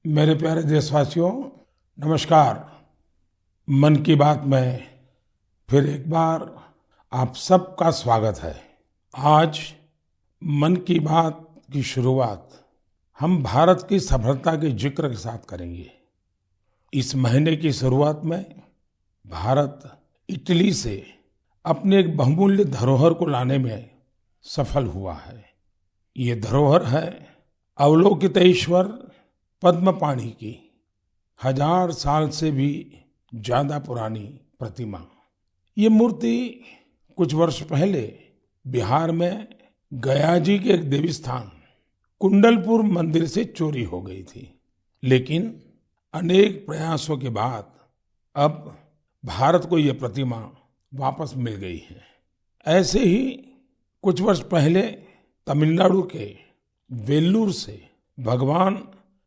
मेरे प्यारे देशवासियों, नमस्कार। मन की बात में फिर एक बार आप सबका स्वागत है। आज मन की बात की शुरुआत हम भारत की सफलता के जिक्र के साथ करेंगे। इस महीने की शुरुआत में भारत इटली से अपने एक बहुमूल्य धरोहर को लाने में सफल हुआ है। ये धरोहर है अवलोकितेश्वर पद्मपाणि की 1000 साल से भी ज्यादा पुरानी प्रतिमा। ये मूर्ति कुछ वर्ष पहले बिहार में गया जी के एक देवी स्थान कुंडलपुर मंदिर से चोरी हो गई थी, लेकिन अनेक प्रयासों के बाद अब भारत को ये प्रतिमा वापस मिल गई है। ऐसे ही कुछ वर्ष पहले तमिलनाडु के वेल्लूर से भगवान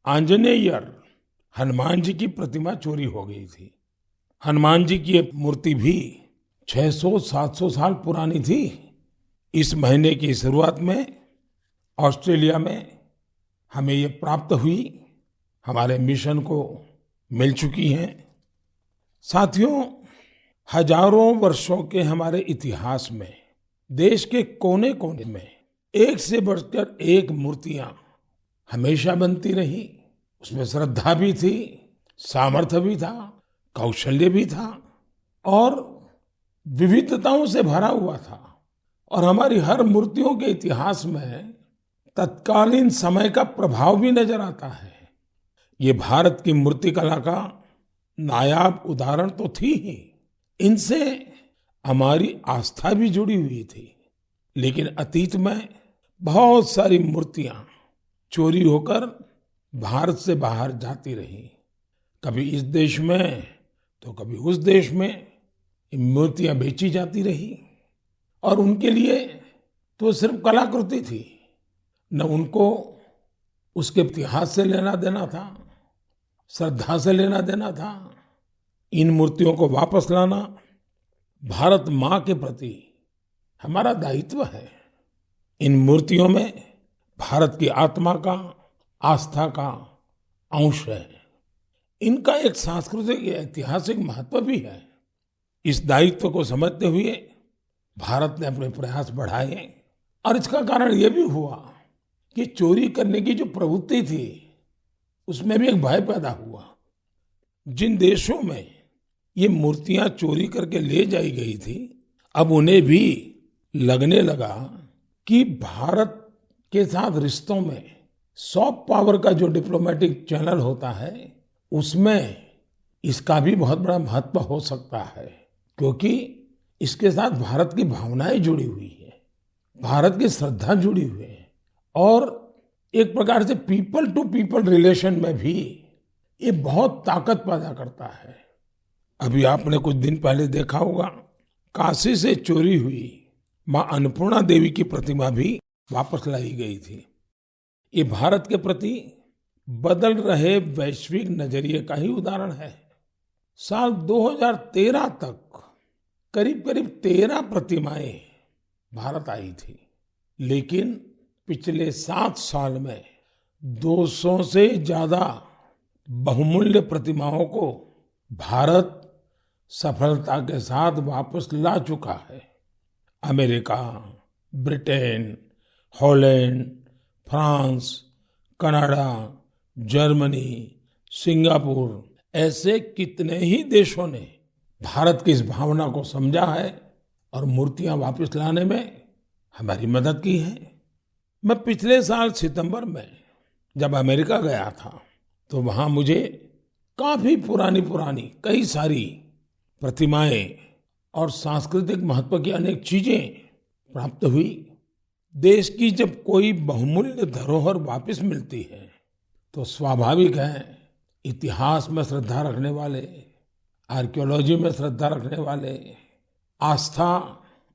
आंजनेयर हनुमान जी की प्रतिमा चोरी हो गई थी। हनुमान जी की ये मूर्ति भी 600-700 साल पुरानी थी। इस महीने की शुरुआत में ऑस्ट्रेलिया में हमें ये प्राप्त हुई, हमारे मिशन को मिल चुकी हैं। साथियों, हजारों वर्षों के हमारे इतिहास में देश के कोने कोने में एक से बढ़कर एक मूर्तियां हमेशा बनती रही। उसमें श्रद्धा भी थी, सामर्थ्य भी था, कौशल्य भी था और विविधताओं से भरा हुआ था। और हमारी हर मूर्तियों के इतिहास में तत्कालीन समय का प्रभाव भी नजर आता है। ये भारत की मूर्तिकला का नायाब उदाहरण तो थी ही, इनसे हमारी आस्था भी जुड़ी हुई थी। लेकिन अतीत में बहुत सारी मूर्तियां चोरी होकर भारत से बाहर जाती रही, कभी इस देश में तो कभी उस देश में। ये मूर्तियां बेची जाती रही और उनके लिए तो सिर्फ कलाकृति थी, न उनको उसके इतिहास से लेना देना था, श्रद्धा से लेना देना था। इन मूर्तियों को वापस लाना भारत माँ के प्रति हमारा दायित्व है। इन मूर्तियों में भारत की आत्मा का, आस्था का अंश है। इनका एक सांस्कृतिक ऐतिहासिक महत्व भी है। इस दायित्व को समझते हुए भारत ने अपने प्रयास बढ़ाए और इसका कारण यह भी हुआ कि चोरी करने की जो प्रवृत्ति थी उसमें भी एक भय पैदा हुआ। जिन देशों में ये मूर्तियां चोरी करके ले जाई गई थी, अब उन्हें भी लगने लगा कि भारत के साथ रिश्तों में सॉफ्ट पावर का जो डिप्लोमेटिक चैनल होता है उसमें इसका भी बहुत बड़ा महत्व हो सकता है, क्योंकि इसके साथ भारत की भावनाएं जुड़ी हुई है, भारत की श्रद्धा जुड़ी हुई है और एक प्रकार से पीपल टू पीपल रिलेशन में भी ये बहुत ताकत पैदा करता है। अभी आपने कुछ दिन पहले देखा होगा, काशी से चोरी हुई मां अन्नपूर्णा देवी की प्रतिमा भी वापस लाई गई थी। ये भारत के प्रति बदल रहे वैश्विक नजरिए का ही उदाहरण है। साल 2013 तक करीब करीब 13 प्रतिमाएं भारत आई थी, लेकिन पिछले 7 साल में 200 से ज्यादा बहुमूल्य प्रतिमाओं को भारत सफलता के साथ वापस ला चुका है। America, Britain, Holland, France, Canada, Germany, Singapore ऐसे कितने ही देशों ने भारत की इस भावना को समझा है और मूर्तियां वापस लाने में हमारी मदद की है। मैं पिछले साल सितंबर में जब अमेरिका गया था तो वहां मुझे काफी पुरानी पुरानी कई सारी प्रतिमाएं और सांस्कृतिक महत्व की अनेक चीजें प्राप्त हुई। देश की जब कोई बहुमूल्य धरोहर वापस मिलती है तो स्वाभाविक है इतिहास में श्रद्धा रखने वाले, आर्कियोलॉजी में श्रद्धा रखने वाले, आस्था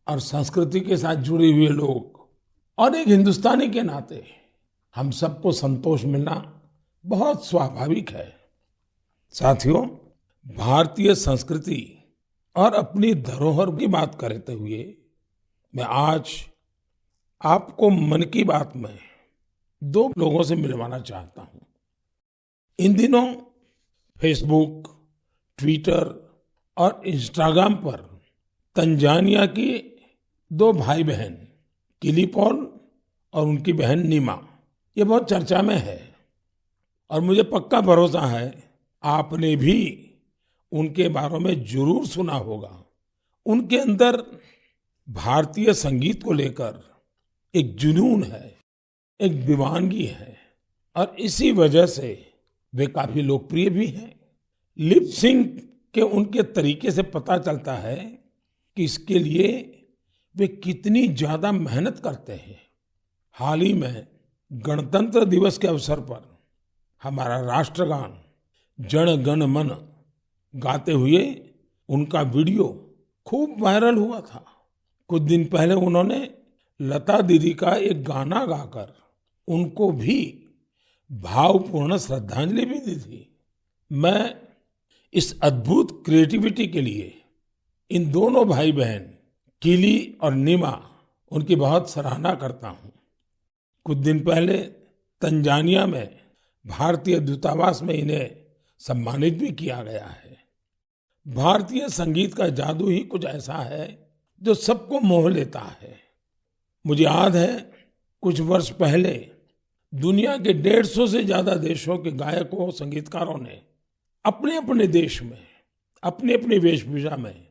और संस्कृति के साथ जुड़े हुए लोग और एक हिंदुस्तानी के नाते हम सबको संतोष मिलना बहुत स्वाभाविक है। साथियों, भारतीय संस्कृति और अपनी धरोहर की बात करते हुए मैं आज आपको मन की बात में 2 लोगों से मिलवाना चाहता हूं। इन दिनों फेसबुक, ट्विटर और इंस्टाग्राम पर तंजानिया की दो भाई बहन किली पॉल और उनकी बहन नीमा, ये बहुत चर्चा में है। और मुझे पक्का भरोसा है आपने भी उनके बारे में जरूर सुना होगा। उनके अंदर भारतीय संगीत को लेकर एक जुनून है, एक दीवानगी है और इसी वजह से वे काफी लोकप्रिय भी हैं। लिप सिंक के उनके तरीके से पता चलता है कि इसके लिए वे कितनी ज्यादा मेहनत करते हैं। हाल ही में गणतंत्र दिवस के अवसर पर हमारा राष्ट्रगान जन गण मन गाते हुए उनका वीडियो खूब वायरल हुआ था। कुछ दिन पहले उन्होंने लता दीदी का एक गाना गाकर उनको भी भावपूर्ण श्रद्धांजलि भी दी थी। मैं इस अद्भुत क्रिएटिविटी के लिए इन दोनों भाई बहन किली और नीमा उनकी बहुत सराहना करता हूं। कुछ दिन पहले तंजानिया में भारतीय दूतावास में इन्हें सम्मानित भी किया गया है। भारतीय संगीत का जादू ही कुछ ऐसा है जो सबको मोह लेता है। मुझे याद है कुछ वर्ष पहले दुनिया के 150 से ज्यादा देशों के गायकों संगीतकारों ने अपने अपने देश में अपनी अपनी वेशभूषा में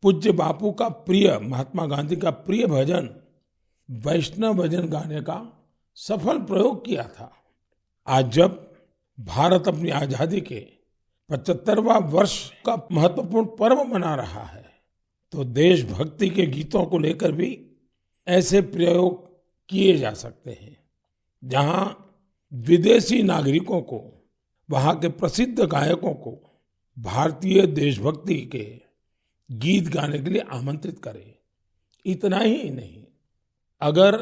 पूज्य बापू का प्रिय, महात्मा गांधी का प्रिय भजन वैष्णव भजन गाने का सफल प्रयोग किया था। आज जब भारत अपनी आजादी के 75वां वर्ष का महत्वपूर्ण पर्व मना रहा है तो देशभक्ति के गीतों को लेकर भी ऐसे प्रयोग किए जा सकते हैं जहां विदेशी नागरिकों को, वहां के प्रसिद्ध गायकों को भारतीय देशभक्ति के गीत गाने के लिए आमंत्रित करें। इतना ही नहीं, अगर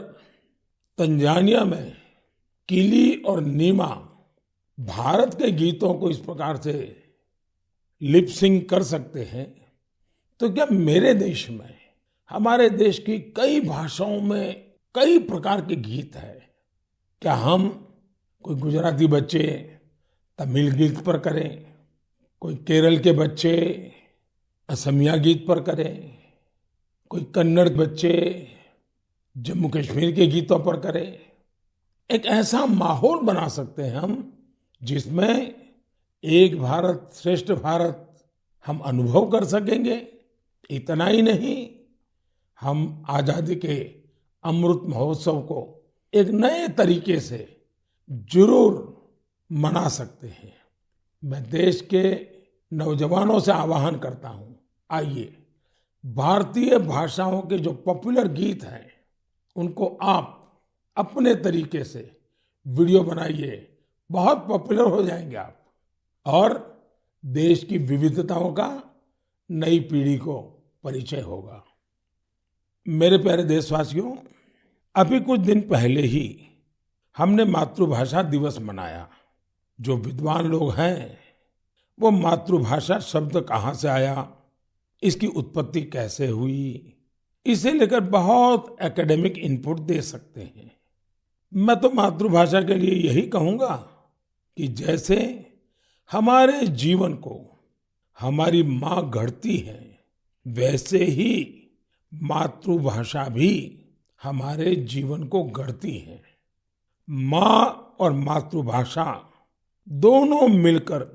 तंजानिया में किली और नीमा भारत के गीतों को इस प्रकार से लिप सिंक कर सकते हैं तो क्या मेरे देश में, हमारे देश की कई भाषाओं में कई प्रकार के गीत हैं, क्या हम कोई गुजराती बच्चे तमिल गीत पर करें, कोई केरल के बच्चे असमिया गीत पर करें, कोई कन्नड़ बच्चे जम्मू कश्मीर के गीतों पर करें। एक ऐसा माहौल बना सकते हैं हम जिसमें एक भारत श्रेष्ठ भारत हम अनुभव कर सकेंगे। इतना ही नहीं, हम आजादी के अमृत महोत्सव को एक नए तरीके से जरूर मना सकते हैं। मैं देश के नौजवानों से आह्वान करता हूं, आइए भारतीय भाषाओं के जो पॉपुलर गीत हैं उनको आप अपने तरीके से वीडियो बनाइए, बहुत पॉपुलर हो जाएंगे आप, और देश की विविधताओं का नई पीढ़ी को परिचय होगा। मेरे प्यारे देशवासियों, अभी कुछ दिन पहले ही हमने मातृभाषा दिवस मनाया। जो विद्वान लोग हैं वो मातृभाषा शब्द कहाँ से आया, इसकी उत्पत्ति कैसे हुई, इसे लेकर बहुत एकेडमिक इनपुट दे सकते हैं। मैं तो मातृभाषा के लिए यही कहूंगा कि जैसे हमारे जीवन को हमारी माँ गढ़ती है, वैसे ही मातृभाषा भी हमारे जीवन को गढ़ती है। माँ और मातृभाषा दोनों मिलकर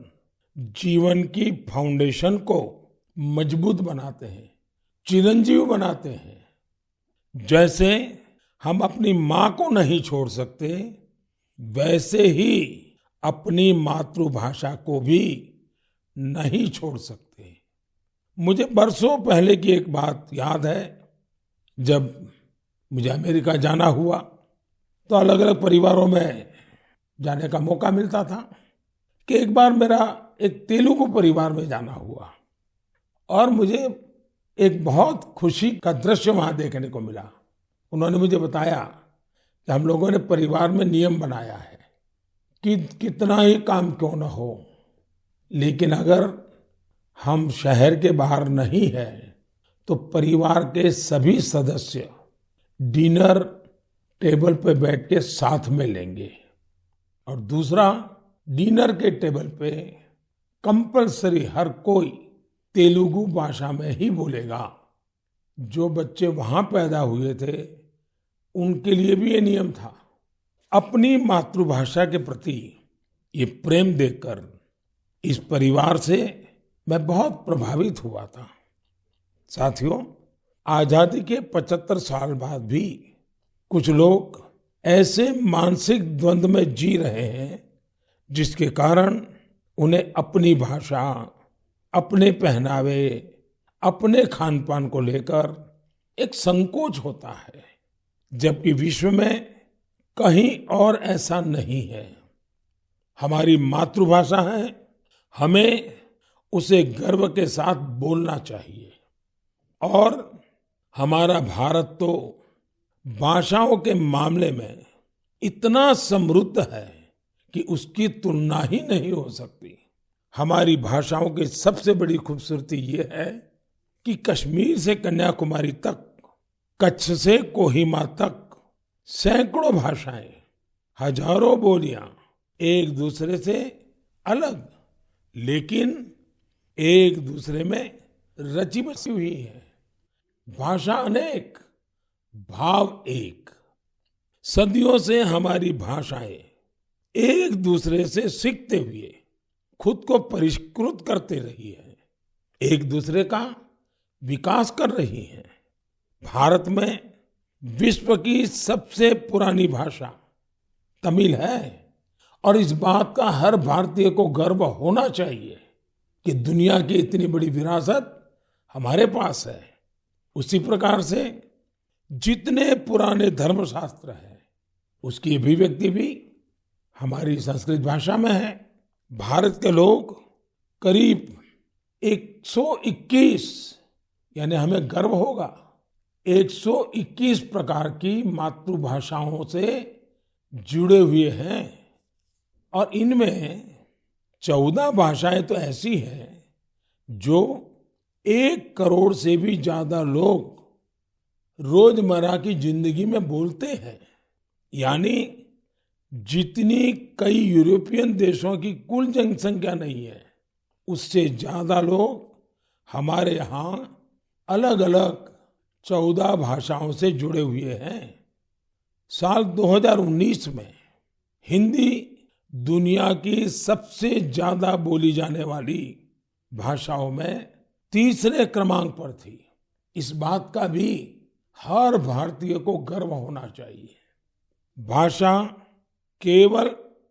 जीवन की फाउंडेशन को मजबूत बनाते हैं, चिरंजीव बनाते हैं। जैसे हम अपनी माँ को नहीं छोड़ सकते, वैसे ही अपनी मातृभाषा को भी नहीं छोड़ सकते। मुझे बरसों पहले की एक बात याद है। जब मुझे अमेरिका जाना हुआ तो अलग अलग परिवारों में जाने का मौका मिलता था कि एक बार मेरा एक तेलुगु परिवार में जाना हुआ और मुझे एक बहुत खुशी का दृश्य वहां देखने को मिला। उन्होंने मुझे बताया कि हम लोगों ने परिवार में नियम बनाया है कि कितना ही काम क्यों न हो, लेकिन अगर हम शहर के बाहर नहीं हैं तो परिवार के सभी सदस्य डिनर टेबल पे बैठ के साथ में लेंगे। और दूसरा, डिनर के टेबल पे कंपलसरी हर कोई तेलुगु भाषा में ही बोलेगा। जो बच्चे वहां पैदा हुए थे उनके लिए भी ये नियम था। अपनी मातृभाषा के प्रति ये प्रेम देखकर इस परिवार से मैं बहुत प्रभावित हुआ था। साथियों, आजादी के 75 साल बाद भी कुछ लोग ऐसे मानसिक द्वंद में जी रहे हैं जिसके कारण उन्हें अपनी भाषा, अपने पहनावे, अपने खान पान को लेकर एक संकोच होता है, जबकि विश्व में कहीं और ऐसा नहीं है। हमारी मातृभाषा है, हमें उसे गर्व के साथ बोलना चाहिए। और हमारा भारत तो भाषाओं के मामले में इतना समृद्ध है कि उसकी तुलना ही नहीं हो सकती। हमारी भाषाओं की सबसे बड़ी खूबसूरती ये है कि कश्मीर से कन्याकुमारी तक, कच्छ से कोहिमा तक सैकड़ों भाषाएं, हजारों बोलियां एक दूसरे से अलग लेकिन एक दूसरे में रची बसी हुई है। भाषा अनेक, भाव एक। सदियों से हमारी भाषाएं एक दूसरे से सीखते हुए खुद को परिष्कृत करते रही है, एक दूसरे का विकास कर रही है। भारत में विश्व की सबसे पुरानी भाषा तमिल है और इस बात का हर भारतीय को गर्व होना चाहिए कि दुनिया की इतनी बड़ी विरासत हमारे पास है। उसी प्रकार से जितने पुराने धर्मशास्त्र हैं उसकी अभिव्यक्ति भी हमारी संस्कृत भाषा में है। भारत के लोग करीब 121, यानी हमें गर्व होगा, 121 प्रकार की मातृभाषाओं से जुड़े हुए हैं और इनमें 14 भाषाएं तो ऐसी हैं जो 1 करोड़ से भी ज्यादा लोग रोजमर्रा की जिंदगी में बोलते हैं। यानी जितनी कई यूरोपियन देशों की कुल जनसंख्या नहीं है, उससे ज्यादा लोग हमारे यहाँ अलग अलग 14 भाषाओं से जुड़े हुए हैं। साल 2019 में हिंदी दुनिया की सबसे ज्यादा बोली जाने वाली भाषाओं में तीसरे क्रमांक पर थी। इस बात का भी हर भारतीय को गर्व होना चाहिए। भाषा केवल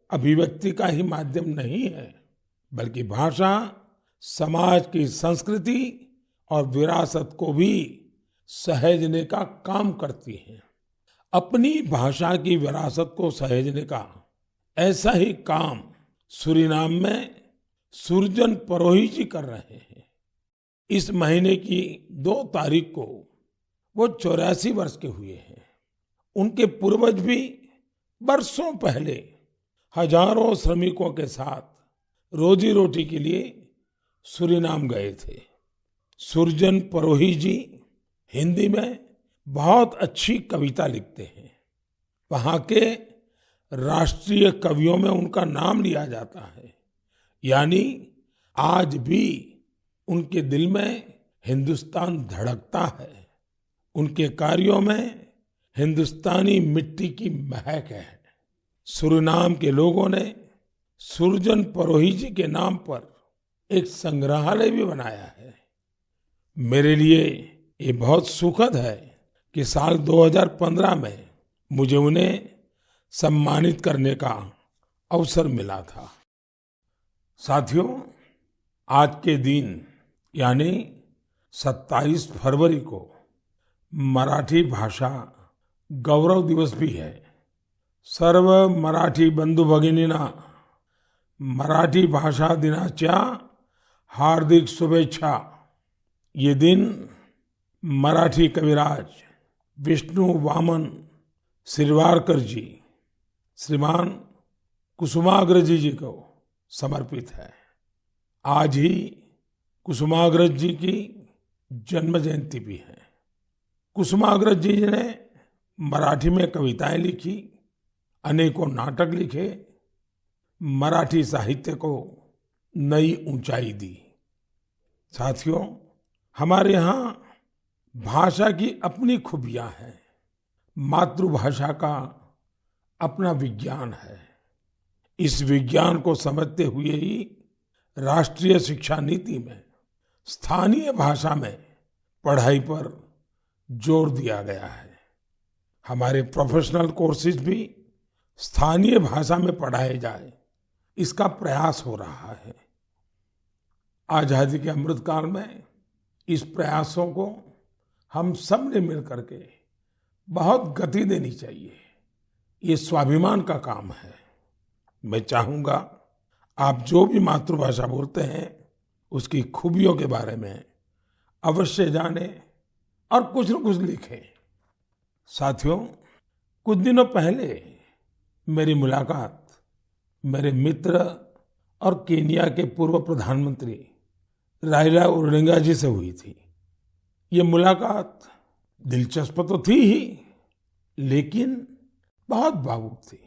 अभिव्यक्ति का ही माध्यम नहीं है, बल्कि भाषा समाज की संस्कृति और विरासत को भी सहेजने का काम करती है। अपनी भाषा की विरासत को सहेजने का ऐसा ही काम सूरीनाम में सुरजन परोही जी कर रहे हैं। इस महीने की 2 तारीख को वो 84 वर्ष के हुए हैं। उनके पूर्वज भी बरसों पहले हजारों श्रमिकों के साथ रोजी रोटी के लिए सूरीनाम गए थे। सुरजन परोही जी हिंदी में बहुत अच्छी कविता लिखते हैं। वहां के राष्ट्रीय कवियों में उनका नाम लिया जाता है। यानी आज भी उनके दिल में हिंदुस्तान धड़कता है। उनके कार्यों में हिंदुस्तानी मिट्टी की महक है। सूरीनाम के लोगों ने सुरजन परोही जी के नाम पर एक संग्रहालय भी बनाया है। मेरे लिए ये बहुत सुखद है कि साल 2015 में मुझे उन्हें सम्मानित करने का अवसर मिला था। साथियों, आज के दिन यानी 27 फरवरी को मराठी भाषा गौरव दिवस भी है। सर्व मराठी बंधू भगिनींना मराठी भाषा दिनाच्या हार्दिक शुभेच्छा। ये दिन मराठी कविराज विष्णु वामन शिरवाडकर जी, श्रीमान कुसुमाग्रज जी को समर्पित है। आज ही कुसुमाग्रज जी की जन्म जयंती भी है। कुसुमाग्रज जी ने मराठी में कविताएं लिखी, अनेकों नाटक लिखे। मराठी साहित्य को नई ऊंचाई दी। साथियों, हमारे यहाँ भाषा की अपनी खूबियां हैं। मातृभाषा का अपना विज्ञान है। इस विज्ञान को समझते हुए ही राष्ट्रीय शिक्षा नीति में स्थानीय भाषा में पढ़ाई पर जोर दिया गया है। हमारे प्रोफेशनल कोर्सेज भी स्थानीय भाषा में पढ़ाए जाए, इसका प्रयास हो रहा है। आजादी के अमृतकाल में इस प्रयासों को हम सब ने मिलकर के बहुत गति देनी चाहिए। ये स्वाभिमान का काम है। मैं चाहूंगा आप जो भी मातृभाषा बोलते हैं उसकी खूबियों के बारे में अवश्य जानें और कुछ न कुछ लिखें। साथियों, कुछ दिनों पहले मेरी मुलाकात मेरे मित्र और केन्या के पूर्व प्रधानमंत्री राइला ओडिंगा जी से हुई थी। ये मुलाकात दिलचस्प तो थी ही, लेकिन बहुत भावुक थी।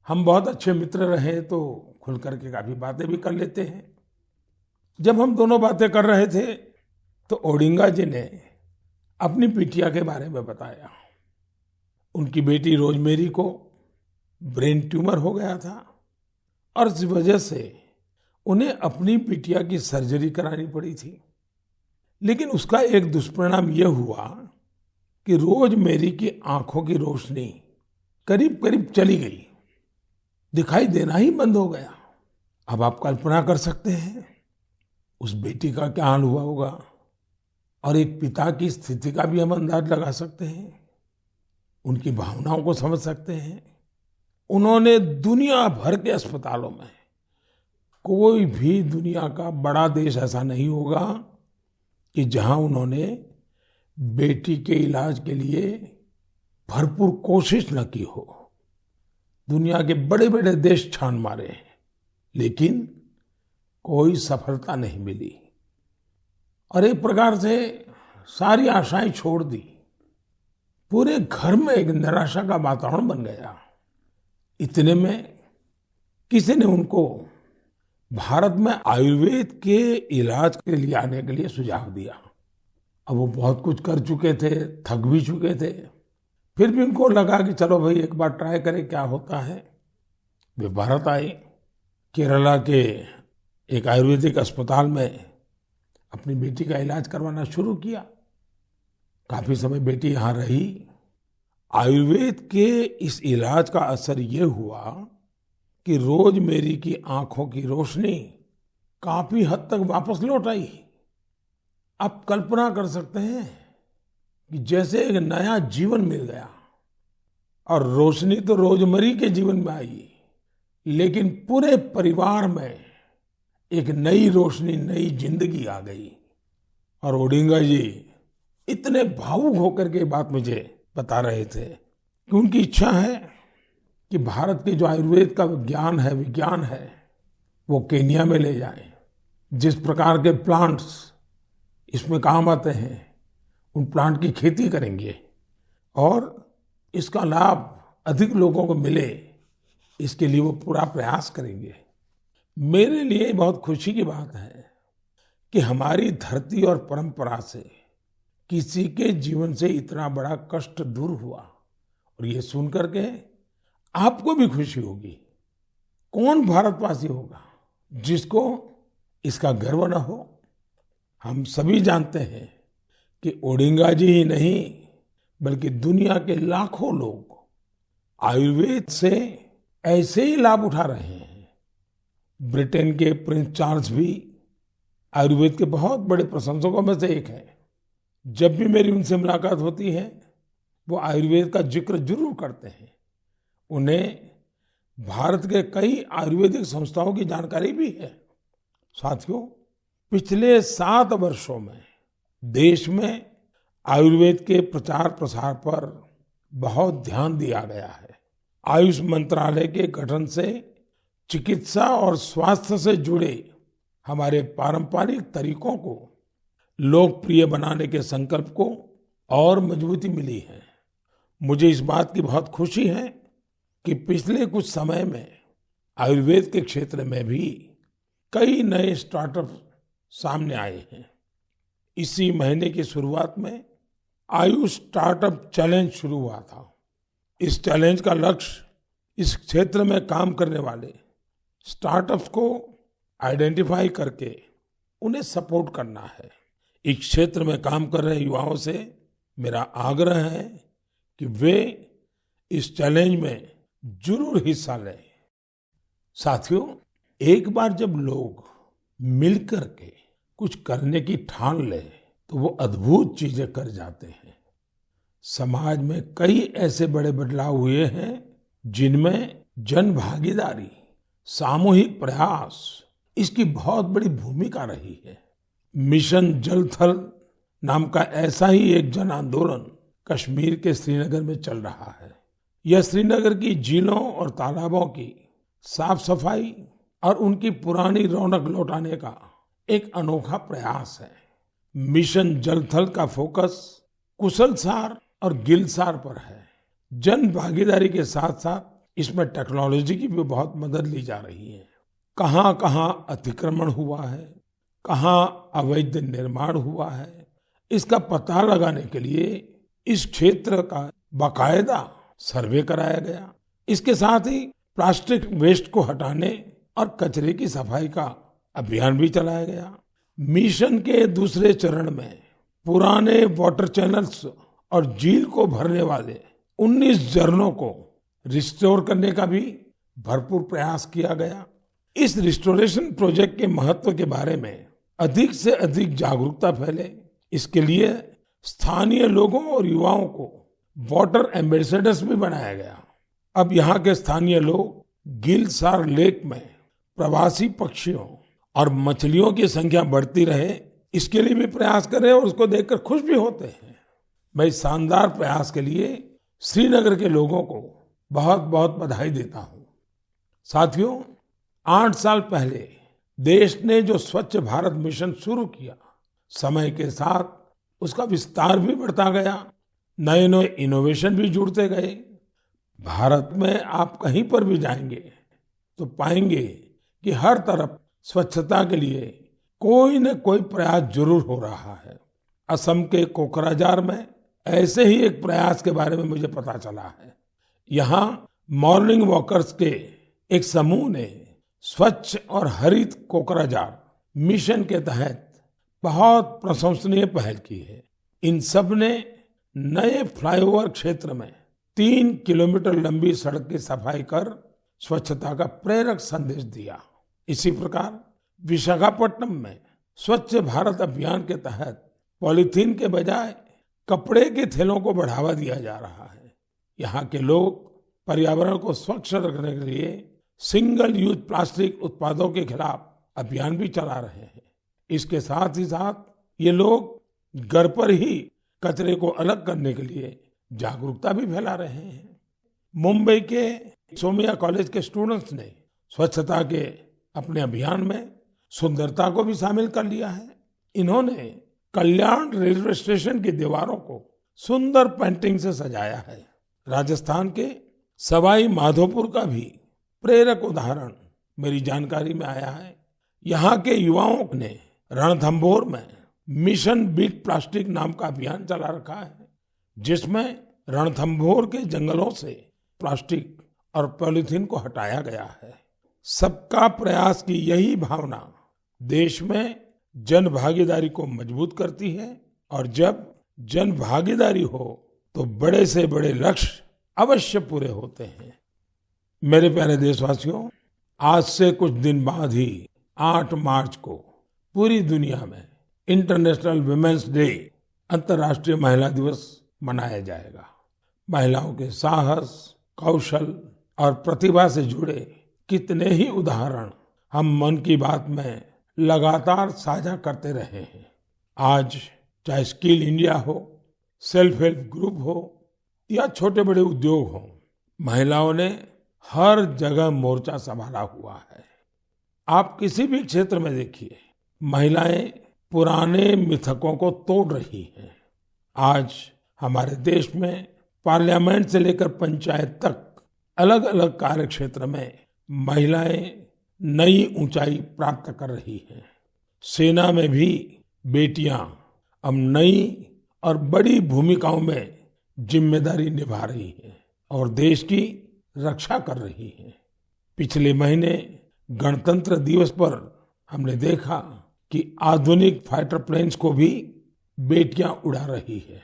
हम बहुत अच्छे मित्र रहे तो खुल करके काफी बातें भी कर लेते हैं। जब हम दोनों बातें कर रहे थे तो ओडिंगा जी ने अपनी बिटिया के बारे में बताया। उनकी बेटी रोजमेरी को ब्रेन ट्यूमर हो गया था और इस वजह से उन्हें अपनी बिटिया की सर्जरी करानी पड़ी थी। लेकिन उसका एक दुष्परिणाम यह हुआ कि रोजमेरी की आंखों की रोशनी करीब करीब चली गई, दिखाई देना ही बंद हो गया। अब आप कल्पना कर सकते हैं उस बेटी का क्या हाल हुआ होगा, और एक पिता की स्थिति का भी हम अंदाज लगा सकते हैं, उनकी भावनाओं को समझ सकते हैं। उन्होंने दुनिया भर के अस्पतालों में, कोई भी दुनिया का बड़ा देश ऐसा नहीं होगा कि जहां उन्होंने बेटी के इलाज के लिए भरपूर कोशिश न की हो। दुनिया के बड़े बड़े देश छान मारे, लेकिन कोई सफलता नहीं मिली और एक प्रकार से सारी आशाएं छोड़ दी। पूरे घर में एक निराशा का वातावरण बन गया। इतने में किसी ने उनको भारत में आयुर्वेद के इलाज के लिए आने के लिए सुझाव दिया। अब वो बहुत कुछ कर चुके थे, थक भी चुके थे, फिर भी उनको लगा कि चलो भाई एक बार ट्राई करें क्या होता है। वे भारत आए, केरला के एक आयुर्वेदिक अस्पताल में अपनी बेटी का इलाज करवाना शुरू किया। काफी समय बेटी यहाँ रही। आयुर्वेद के इस इलाज का असर ये हुआ कि रोजमेरी की आंखों की रोशनी काफी हद तक वापस लौट आई। आप कल्पना कर सकते हैं कि जैसे एक नया जीवन मिल गया। और रोशनी तो रोजमेरी के जीवन में आई, लेकिन पूरे परिवार में एक नई रोशनी, नई जिंदगी आ गई। और ओडिंगा जी इतने भावुक होकर के बात मुझे बता रहे थे कि उनकी इच्छा है कि भारत के जो आयुर्वेद का विज्ञान है, वो केन्या में ले जाएं। जिस प्रकार के प्लांट्स इसमें काम आते हैं, उन प्लांट की खेती करेंगे और इसका लाभ अधिक लोगों को मिले, इसके लिए वो पूरा प्रयास करेंगे। मेरे लिए बहुत खुशी की बात है कि हमारी धरती और परंपरा से किसी के जीवन से इतना बड़ा कष्ट दूर हुआ। और ये सुन करके आपको भी खुशी होगी। कौन भारतवासी होगा जिसको इसका गर्व न हो। हम सभी जानते हैं कि ओडिंगा जी ही नहीं, बल्कि दुनिया के लाखों लोग आयुर्वेद से ऐसे ही लाभ उठा रहे हैं। ब्रिटेन के प्रिंस चार्ल्स भी आयुर्वेद के बहुत बड़े प्रशंसकों में से एक हैं। जब भी मेरी उनसे मुलाकात होती है, वो आयुर्वेद का जिक्र जरूर करते हैं। उन्हें भारत के कई आयुर्वेदिक संस्थाओं की जानकारी भी है। साथियों, पिछले 7 वर्षों में देश में आयुर्वेद के प्रचार प्रसार पर बहुत ध्यान दिया गया है। आयुष मंत्रालय के गठन से चिकित्सा और स्वास्थ्य से जुड़े हमारे पारंपरिक तरीकों को लोकप्रिय बनाने के संकल्प को और मजबूती मिली है। मुझे इस बात की बहुत खुशी है कि पिछले कुछ समय में आयुर्वेद के क्षेत्र में भी कई नए स्टार्टअप सामने आए हैं। इसी महीने की शुरुआत में आयुष स्टार्टअप चैलेंज शुरू हुआ था। इस चैलेंज का लक्ष्य इस क्षेत्र में काम करने वाले स्टार्टअप्स को आइडेंटिफाई करके उन्हें सपोर्ट करना है। इस क्षेत्र में काम कर रहे युवाओं से मेरा आग्रह है कि वे इस चैलेंज में जरूर हिस्सा लें। साथियों, एक बार जब लोग मिलकर के कुछ करने की ठान ले तो वो अद्भुत चीजें कर जाते हैं। समाज में कई ऐसे बड़े बदलाव हुए हैं जिनमें जन भागीदारी, सामूहिक प्रयास इसकी बहुत बड़ी भूमिका रही है। मिशन जल थल नाम का ऐसा ही एक जन आंदोलन कश्मीर के श्रीनगर में चल रहा है। यह श्रीनगर की झीलों और तालाबों की साफ सफाई और उनकी पुरानी रौनक लौटाने का एक अनोखा प्रयास है। मिशन जल थल का फोकस कुशलसार और गिलसार पर है। जन भागीदारी के साथ साथ इसमें टेक्नोलॉजी की भी बहुत मदद ली जा रही है। कहाँ कहाँ अतिक्रमण हुआ है, कहाँ अवैध निर्माण हुआ है, इसका पता लगाने के लिए इस क्षेत्र का बाकायदा सर्वे कराया गया। इसके साथ ही प्लास्टिक वेस्ट को हटाने और कचरे की सफाई का अभियान भी चलाया गया। मिशन के दूसरे चरण में पुराने वाटर चैनल्स और झील को भरने वाले 19 झरनों को रिस्टोर करने का भी भरपूर प्रयास किया गया। इस रिस्टोरेशन प्रोजेक्ट के महत्व के बारे में अधिक से अधिक जागरूकता फैले, इसके लिए स्थानीय लोगों और युवाओं को वाटर एम्बेसडर्स भी बनाया गया। अब यहाँ के स्थानीय लोग गिलसार लेक में प्रवासी पक्षियों और मछलियों की संख्या बढ़ती रहे, इसके लिए भी प्रयास कर रहे हैं और उसको देखकर खुश भी होते हैं। मैं इस शानदार प्रयास के लिए श्रीनगर के लोगों को बहुत बहुत बधाई देता हूँ। साथियों, 8 साल पहले देश ने जो स्वच्छ भारत मिशन शुरू किया, समय के साथ उसका विस्तार भी बढ़ता गया, नए नए इनोवेशन भी जुड़ते गए। भारत में आप कहीं पर भी जाएंगे तो पाएंगे कि हर तरफ स्वच्छता के लिए कोई न कोई प्रयास जरूर हो रहा है। असम के कोकराझार में ऐसे ही एक प्रयास के बारे में मुझे पता चला है। यहाँ मॉर्निंग वॉकर्स के एक समूह ने स्वच्छ और हरित कोकराझार मिशन के तहत बहुत प्रशंसनीय पहल की है। इन सब ने नए फ्लाईओवर क्षेत्र में 3 किलोमीटर लंबी सड़क की सफाई कर स्वच्छता का प्रेरक संदेश दिया। इसी प्रकार विशाखापट्टनम में स्वच्छ भारत अभियान के तहत पॉलीथीन के बजाय कपड़े के थैलों को बढ़ावा दिया जा रहा है। यहाँ के लोग पर्यावरण को स्वच्छ रखने के लिए सिंगल यूज प्लास्टिक उत्पादों के खिलाफ अभियान भी चला रहे हैं। इसके साथ ही साथ ये लोग घर पर ही कचरे को अलग करने के लिए जागरूकता भी फैला रहे हैं। मुंबई के सोमिया कॉलेज के स्टूडेंट्स ने स्वच्छता के अपने अभियान में सुंदरता को भी शामिल कर लिया है। इन्होंने कल्याण रेलवे स्टेशन की दीवारों को सुंदर पेंटिंग से सजाया है। राजस्थान के सवाई माधोपुर का भी प्रेरक उदाहरण मेरी जानकारी में आया है। यहाँ के युवाओं ने रणथंभौर में मिशन बीट प्लास्टिक नाम का अभियान चला रखा है, जिसमें रणथंभौर के जंगलों से प्लास्टिक और पॉलीथीन को हटाया गया है। सबका प्रयास की यही भावना देश में जन भागीदारी को मजबूत करती है, और जब जन भागीदारी हो तो बड़े से बड़े लक्ष्य अवश्य पूरे होते हैं। मेरे प्यारे देशवासियों, आज से कुछ दिन बाद ही 8 मार्च को पूरी दुनिया में इंटरनेशनल वुमेन्स डे, अंतर्राष्ट्रीय महिला दिवस मनाया जाएगा। महिलाओं के साहस, कौशल और प्रतिभा से जुड़े कितने ही उदाहरण हम मन की बात में लगातार साझा करते रहे हैं। आज चाहे स्किल इंडिया हो, सेल्फ हेल्प ग्रुप हो या छोटे बड़े उद्योग हो, महिलाओं ने हर जगह मोर्चा संभाला हुआ है। आप किसी भी क्षेत्र में देखिए, महिलाएं पुराने मिथकों को तोड़ रही हैं। आज हमारे देश में पार्लियामेंट से लेकर पंचायत तक अलग अलग कार्य क्षेत्र में महिलाएं नई ऊंचाई प्राप्त कर रही हैं। सेना में भी बेटियां अब नई और बड़ी भूमिकाओं में जिम्मेदारी निभा रही हैं और देश की रक्षा कर रही हैं। पिछले महीने गणतंत्र दिवस पर हमने देखा कि आधुनिक फाइटर प्लेन्स को भी बेटियां उड़ा रही है।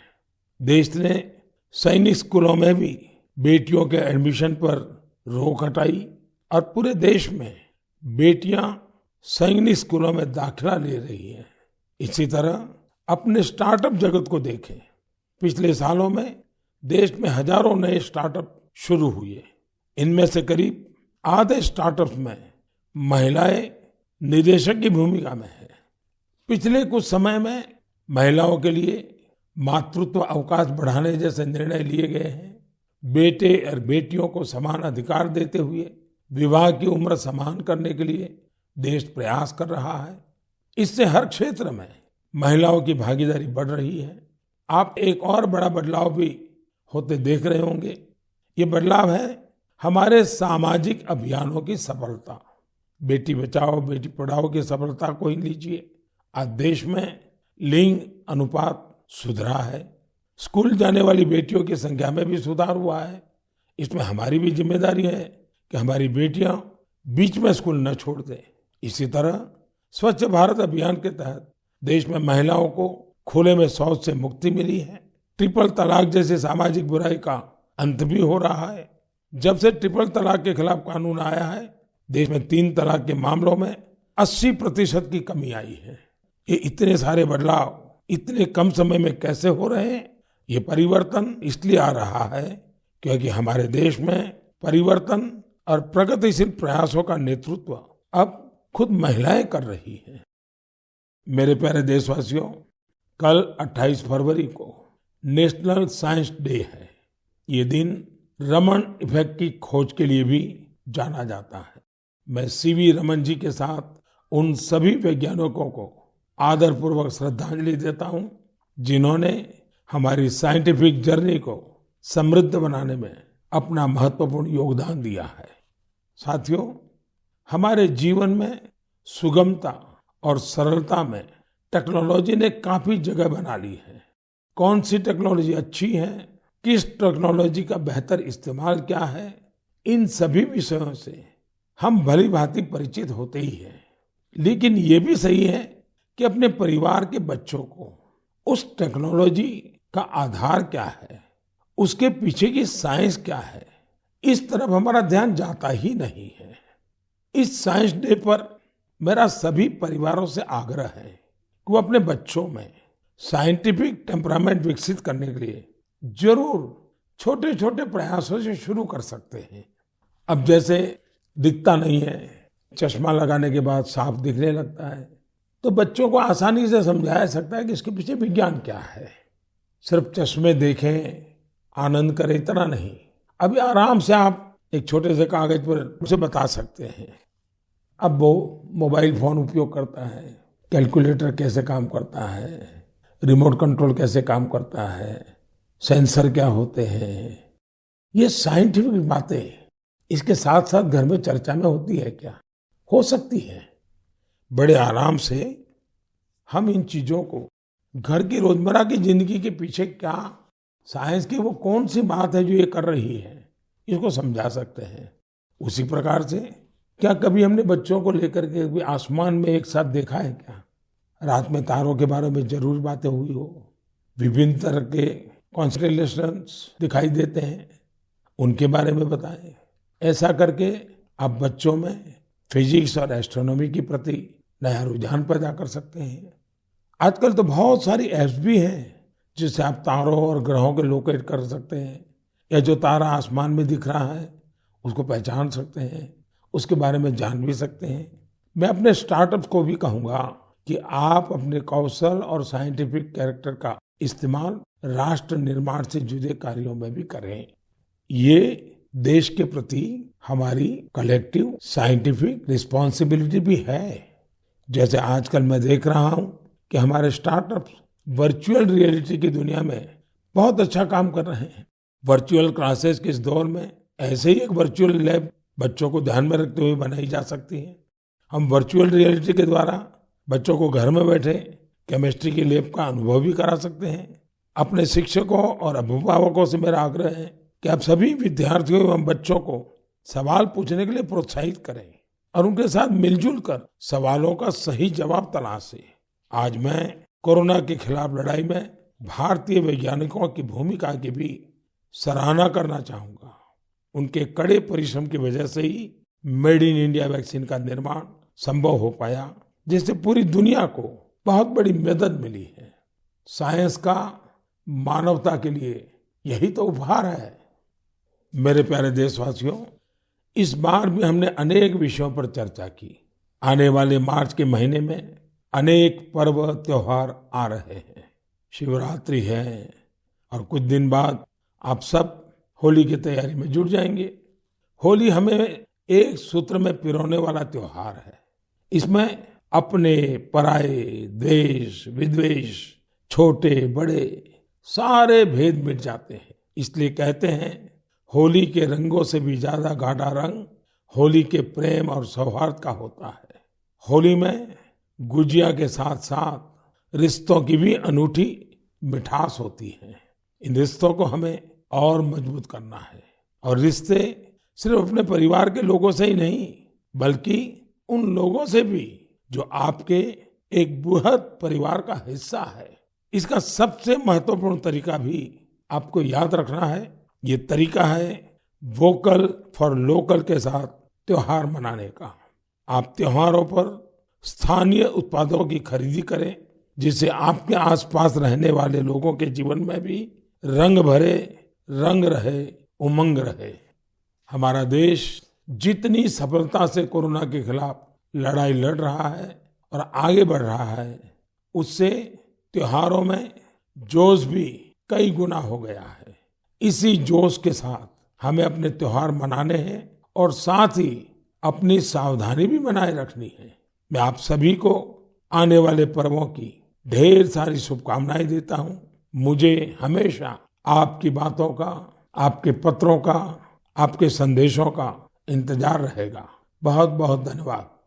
देश ने सैनिक स्कूलों में भी बेटियों के एडमिशन पर रोक हटाई और पूरे देश में बेटियां सैनिक स्कूलों में दाखिला ले रही हैं। इसी तरह अपने स्टार्टअप जगत को देखें। पिछले सालों में देश में हजारों नए स्टार्टअप शुरू हुए। इनमें से करीब आधे स्टार्टअप्स में महिलाएं निदेशक की भूमिका में है। पिछले कुछ समय में महिलाओं के लिए मातृत्व अवकाश बढ़ाने जैसे निर्णय लिए गए हैं। बेटे और बेटियों को समान अधिकार देते हुए विवाह की उम्र समान करने के लिए देश प्रयास कर रहा है। इससे हर क्षेत्र में महिलाओं की भागीदारी बढ़ रही है। आप एक और बड़ा बदलाव भी होते देख रहे होंगे। ये बदलाव है हमारे सामाजिक अभियानों की सफलता। बेटी बचाओ बेटी पढ़ाओ की सफलता को ही लीजिए। आज देश में लिंग अनुपात सुधरा है। स्कूल जाने वाली बेटियों की संख्या में भी सुधार हुआ है। इसमें हमारी भी जिम्मेदारी है कि हमारी बेटियां बीच में स्कूल न छोड़ दें। इसी तरह स्वच्छ भारत अभियान के तहत देश में महिलाओं को खुले में शौच से मुक्ति मिली है। ट्रिपल तलाक जैसी सामाजिक बुराई का अंत भी हो रहा है। जब से ट्रिपल तलाक के खिलाफ कानून आया है, देश में 3 तलाक के मामलों में 80% की कमी आई है। ये इतने सारे बदलाव इतने कम समय में कैसे हो रहे हैं? ये परिवर्तन इसलिए आ रहा है क्योंकि हमारे देश में परिवर्तन और प्रगतिशील प्रयासों का नेतृत्व अब खुद महिलाएं कर रही हैं। मेरे प्यारे देशवासियों, कल 28 फरवरी को नेशनल साइंस डे है। ये दिन रमन इफेक्ट की खोज के लिए भी जाना जाता है। मैं सीवी रमन जी के साथ उन सभी वैज्ञानिकों को आदरपूर्वक श्रद्धांजलि देता हूं जिन्होंने हमारी साइंटिफिक जर्नी को समृद्ध बनाने में अपना महत्वपूर्ण योगदान दिया है। साथियों, हमारे जीवन में सुगमता और सरलता में टेक्नोलॉजी ने काफी जगह बना ली है। कौन सी टेक्नोलॉजी अच्छी है, किस टेक्नोलॉजी का बेहतर इस्तेमाल क्या है, इन सभी विषयों से हम भली भांति परिचित होते ही हैं। लेकिन ये भी सही है कि अपने परिवार के बच्चों को उस टेक्नोलॉजी का आधार क्या है, उसके पीछे की साइंस क्या है, इस तरफ हमारा ध्यान जाता ही नहीं है। इस साइंस डे पर मेरा सभी परिवारों से आग्रह है कि वो अपने बच्चों में साइंटिफिक टेम्परामेंट विकसित करने के लिए जरूर छोटे छोटे प्रयासों से शुरू कर सकते हैं। अब जैसे दिखता नहीं है, चश्मा लगाने के बाद साफ दिखने लगता है, तो बच्चों को आसानी से समझाया सकता है कि इसके पीछे विज्ञान क्या है। सिर्फ चश्मे देखें, आनंद करें, इतना नहीं। अभी आराम से आप एक छोटे से कागज पर उसे बता सकते हैं। अब वो मोबाइल फोन उपयोग करता है, कैलकुलेटर कैसे काम करता है, रिमोट कंट्रोल कैसे काम करता है, सेंसर क्या होते हैं, ये साइंटिफिक बातें इसके साथ साथ घर में चर्चा में होती है क्या? हो सकती है। बड़े आराम से हम इन चीजों को घर की रोजमर्रा की जिंदगी के पीछे क्या साइंस की वो कौन सी बात है जो ये कर रही है, इसको समझा सकते हैं। उसी प्रकार से क्या कभी हमने बच्चों को लेकर के भी आसमान में एक साथ देखा है क्या? रात में तारों के बारे में जरूर बातें हुई हो। विभिन्न तरह के कॉन्स्टेलेशंस दिखाई देते हैं, उनके बारे में बताएं। ऐसा करके आप बच्चों में फिजिक्स और एस्ट्रोनॉमी के प्रति नया रुझान पैदा कर सकते हैं। आजकल तो बहुत सारी ऐप्स भी हैं जिससे आप तारों और ग्रहों के लोकेट कर सकते हैं, या जो तारा आसमान में दिख रहा है उसको पहचान सकते हैं, उसके बारे में जान भी सकते हैं। मैं अपने स्टार्टअप्स को भी कहूंगा कि आप अपने कौशल और साइंटिफिक कैरेक्टर का इस्तेमाल राष्ट्र निर्माण से जुड़े कार्यों में भी करें। ये देश के प्रति हमारी कलेक्टिव साइंटिफिक रिस्पॉन्सिबिलिटी भी है। जैसे आजकल मैं देख रहा हूं कि हमारे स्टार्टअप्स वर्चुअल रियलिटी की दुनिया में बहुत अच्छा काम कर रहे हैं। वर्चुअल क्लासेस के इस दौर में ऐसे ही एक वर्चुअल लैब बच्चों को ध्यान में रखते हुए बनाई जा सकती हैं। हम वर्चुअल रियलिटी के द्वारा बच्चों को घर में बैठे केमिस्ट्री की लैब का अनुभव भी करा सकते हैं। अपने शिक्षकों और अभिभावकों से मेरा आग्रह है कि आप सभी विद्यार्थियों एवं बच्चों को सवाल पूछने के लिए प्रोत्साहित करें और उनके साथ मिलजुल कर सवालों का सही जवाब तलाशें। आज मैं कोरोना के खिलाफ लड़ाई में भारतीय वैज्ञानिकों की भूमिका की भी सराहना करना चाहूंगा। उनके कड़े परिश्रम की वजह से he made in India vaccine का निर्माण संभव हो पाया, जिससे पूरी दुनिया को बहुत बड़ी मदद मिली है। साइंस का मानवता के लिए यही तो उपहार है। मेरे प्यारे देशवासियों, इस बार भी हमने अनेक विषयों पर चर्चा की। आने वाले मार्च के महीने में अनेक पर्व त्योहार आ रहे हैं। शिवरात्रि है और कुछ दिन बाद आप सब होली की तैयारी में जुट जाएंगे। होली हमें एक सूत्र में पिरोने वाला त्योहार है। इसमें अपने पराये, द्वेष विद्वेष, छोटे बड़े सारे भेद मिट जाते हैं। इसलिए कहते हैं, होली के रंगों से भी ज्यादा गाढ़ा रंग होली के प्रेम और सौहार्द का होता है। होली में गुजिया के साथ साथ रिश्तों की भी अनूठी मिठास होती है। इन रिश्तों को हमें और मजबूत करना है और रिश्ते सिर्फ अपने परिवार के लोगों से ही नहीं, बल्कि उन लोगों से भी जो आपके एक बृहद परिवार का हिस्सा है। इसका सबसे महत्वपूर्ण तरीका भी आपको याद रखना है। ये तरीका है वोकल फॉर लोकल के साथ त्योहार मनाने का। आप त्योहारों पर स्थानीय उत्पादों की खरीदी करें, जिससे आपके आसपास रहने वाले लोगों के जीवन में भी रंग भरे, रंग रहे, उमंग रहे। हमारा देश जितनी सफलता से कोरोना के खिलाफ लड़ाई लड़ रहा है और आगे बढ़ रहा है, उससे त्योहारों में जोश भी कई गुना हो गया है। इसी जोश के साथ हमें अपने त्योहार मनाने हैं और साथ ही अपनी सावधानी भी बनाए रखनी है। मैं आप सभी को आने वाले पर्वों की ढेर सारी शुभकामनाएं देता हूं। मुझे हमेशा आपकी बातों का, आपके पत्रों का, आपके संदेशों का इंतजार रहेगा। बहुत बहुत धन्यवाद।